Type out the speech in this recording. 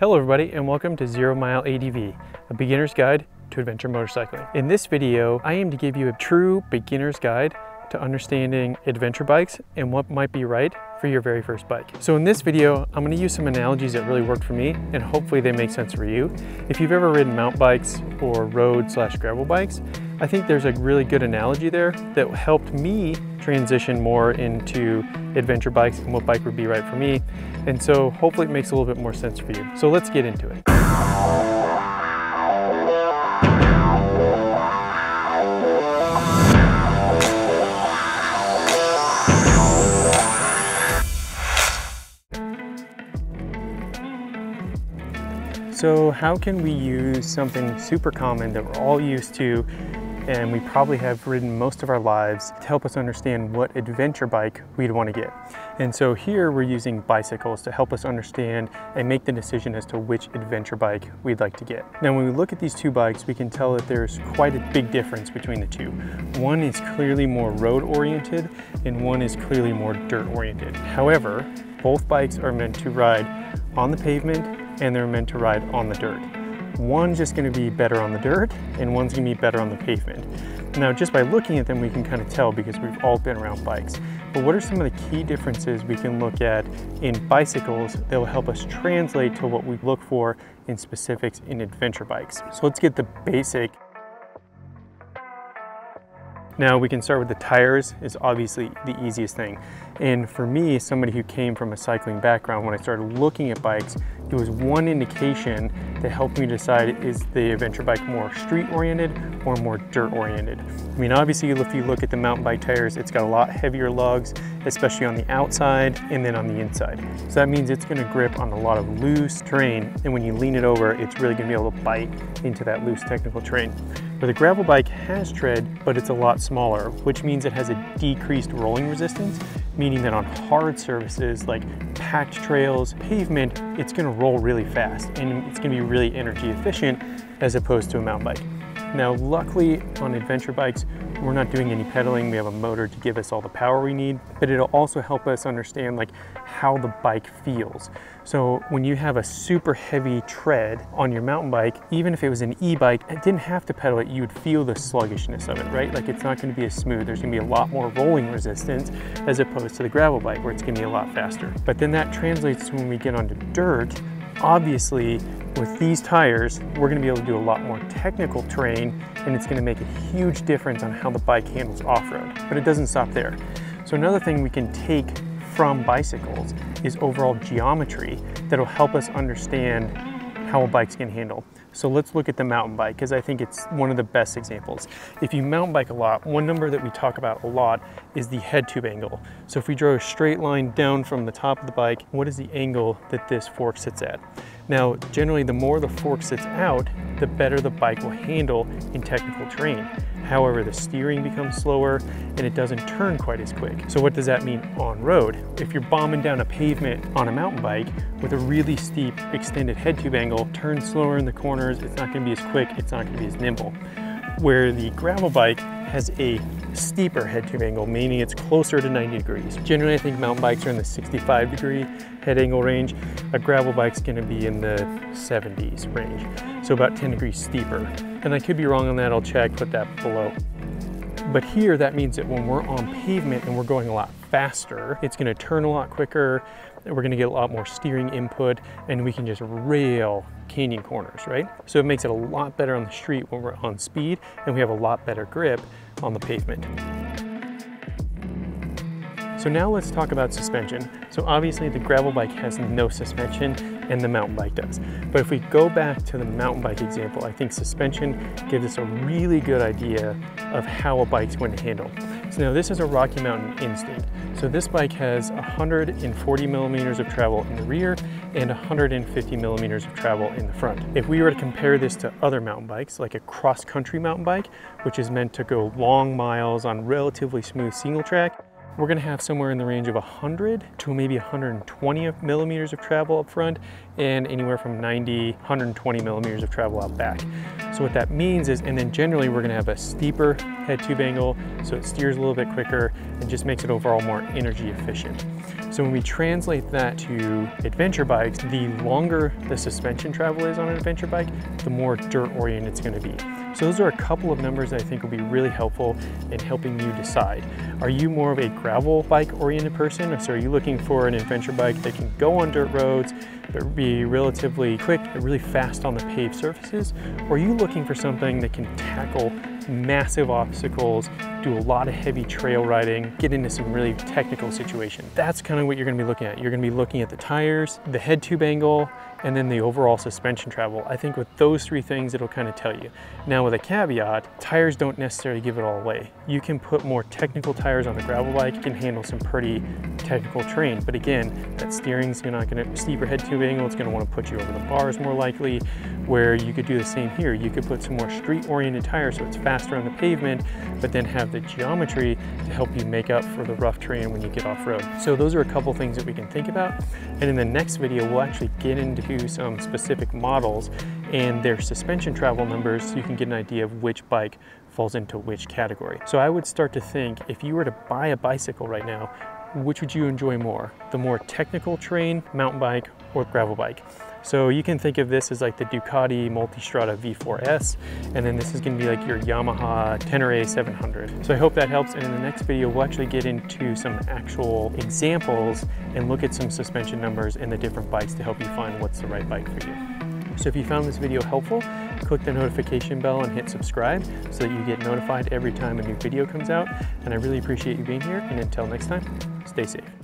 Hello everybody and welcome to 0 Mile ADV, a beginner's guide to adventure motorcycling. In this video, I aim to give you a true beginner's guide to understanding adventure bikes and what might be right for your very first bike. So in this video, I'm going to use some analogies that really worked for me and hopefully they make sense for you. If you've ever ridden mountain bikes or road/gravel bikes, I think there's a really good analogy there that helped me transition more into adventure bikes and what bike would be right for me. And so hopefully it makes a little bit more sense for you. So let's get into it. So how can we use something super common that we're all used to and we probably have ridden most of our lives to help us understand what adventure bike we'd want to get? And so here we're using bicycles to help us understand and make the decision as to which adventure bike we'd like to get. Now when we look at these two bikes, we can tell that there's quite a big difference between the two. One is clearly more road oriented and one is clearly more dirt oriented. However, both bikes are meant to ride on the pavement and they're meant to ride on the dirt. One's just going to be better on the dirt and one's going to be better on the pavement. Now just by looking at them we can kind of tell because we've all been around bikes. But what are some of the key differences we can look at in bicycles that will help us translate to what we look for in specifics in adventure bikes? So let's get the basic. Now we can start with the tires, is obviously the easiest thing. And for me, somebody who came from a cycling background, when I started looking at bikes, it was one indication that helped me decide, is the adventure bike more street oriented or more dirt oriented? I mean, obviously if you look at the mountain bike tires, it's got a lot heavier lugs, especially on the outside and then on the inside. So that means it's gonna grip on a lot of loose terrain, and when you lean it over, it's really gonna be able to bite into that loose technical terrain. Where the gravel bike has tread, but it's a lot smaller, which means it has a decreased rolling resistance, meaning that on hard surfaces like packed trails, pavement, it's gonna roll really fast and it's gonna be really energy efficient as opposed to a mountain bike. Now, luckily on adventure bikes, we're not doing any pedaling. We have a motor to give us all the power we need, but it'll also help us understand like how the bike feels. So when you have a super heavy tread on your mountain bike, even if it was an e-bike, it didn't have to pedal it, you would feel the sluggishness of it, right? Like it's not gonna be as smooth. There's gonna be a lot more rolling resistance as opposed to the gravel bike where it's gonna be a lot faster. But then that translates to when we get onto dirt. Obviously, with these tires, we're gonna be able to do a lot more technical terrain and it's gonna make a huge difference on how the bike handles off-road. But it doesn't stop there. So another thing we can take from bicycles is overall geometry that'll help us understand how a bike's gonna handle. So let's look at the mountain bike because I think it's one of the best examples. If you mountain bike a lot, one number that we talk about a lot is the head tube angle. So if we draw a straight line down from the top of the bike, what is the angle that this fork sits at? Now, generally the more the fork sits out, the better the bike will handle in technical terrain. However, the steering becomes slower and it doesn't turn quite as quick. So what does that mean on road? If you're bombing down a pavement on a mountain bike with a really steep extended head tube angle, turn slower in the corners, it's not gonna be as quick, it's not gonna be as nimble. Where the gravel bike has a steeper head tube angle, meaning it's closer to 90 degrees. Generally, I think mountain bikes are in the 65-degree head angle range. A gravel bike's gonna be in the 70s range, so about 10 degrees steeper. And I could be wrong on that, I'll check, put that below. But here, that means that when we're on pavement and we're going a lot faster, it's gonna turn a lot quicker, we're gonna get a lot more steering input, and we can just rail canyon corners, right? So it makes it a lot better on the street when we're on speed, and we have a lot better grip on the pavement. So now let's talk about suspension. So obviously the gravel bike has no suspension and the mountain bike does. But if we go back to the mountain bike example, I think suspension gives us a really good idea of how a bike's going to handle. So now this is a Rocky Mountain Instinct. So this bike has 140 millimeters of travel in the rear and 150 millimeters of travel in the front. If we were to compare this to other mountain bikes, like a cross-country mountain bike, which is meant to go long miles on relatively smooth single track, we're gonna have somewhere in the range of 100 to maybe 120 millimeters of travel up front and anywhere from 90, 120 millimeters of travel out back. So what that means is, and then generally we're gonna have a steeper head tube angle, so it steers a little bit quicker and just makes it overall more energy efficient. So when we translate that to adventure bikes, the longer the suspension travel is on an adventure bike, the more dirt oriented it's going to be. So those are a couple of numbers that I think will be really helpful in helping you decide. Are you more of a gravel bike oriented person, or so are you looking for an adventure bike that can go on dirt roads but be relatively quick and really fast on the paved surfaces? Or are you looking for something that can tackle massive obstacles, do a lot of heavy trail riding, get into some really technical situations? That's kind of what you're going to be looking at. You're going to be looking at the tires, the head tube angle, and then the overall suspension travel. I think with those three things, it'll kind of tell you. Now with a caveat, tires don't necessarily give it all away. You can put more technical tires on the gravel bike, you can handle some pretty technical terrain, but again, that steering's not going to, steeper head tube angle, it's going to want to put you over the bars more likely, where you could do the same here. You could put some more street oriented tires so it's faster on the pavement, but then have the geometry to help you make up for the rough terrain when you get off road. So those are a couple things that we can think about. And in the next video, we'll actually get into some specific models and their suspension travel numbers so you can get an idea of which bike falls into which category. So I would start to think, if you were to buy a bicycle right now, which would you enjoy more? The more technical terrain, mountain bike, or gravel bike? So you can think of this as like the Ducati Multistrada V4S, and then this is going to be like your Yamaha Tenere 700. So I hope that helps, and in the next video we'll actually get into some actual examples and look at some suspension numbers and the different bikes to help you find what's the right bike for you. So if you found this video helpful, click the notification bell and hit subscribe so that you get notified every time a new video comes out, and I really appreciate you being here, and until next time, stay safe.